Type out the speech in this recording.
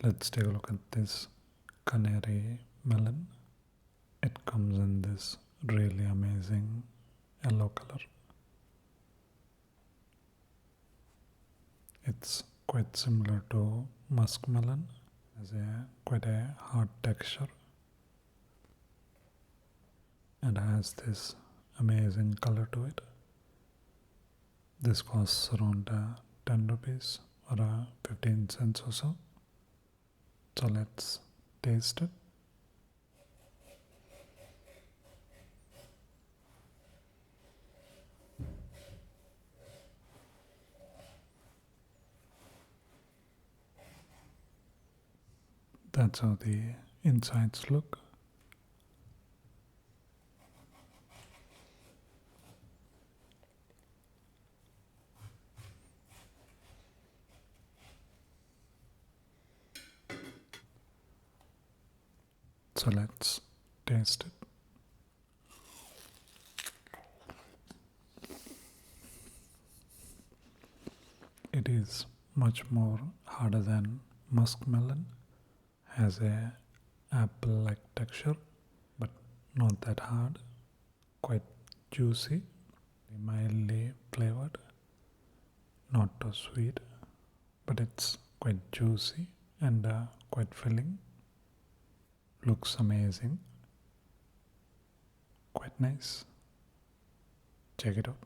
Let's take a look at this Canary Melon. It comes in this really amazing yellow color. It's quite similar to muskmelon, has quite a hard texture and has this amazing color to it. This costs around 10 rupees or 15 cents or so. So let's taste it. That's how the insides look. So let's taste it. It is much more harder than muskmelon. Has a apple-like texture, but not that hard. Quite juicy, mildly flavored, not too sweet, but it's quite juicy and quite filling. Looks amazing. Quite nice. Check it out.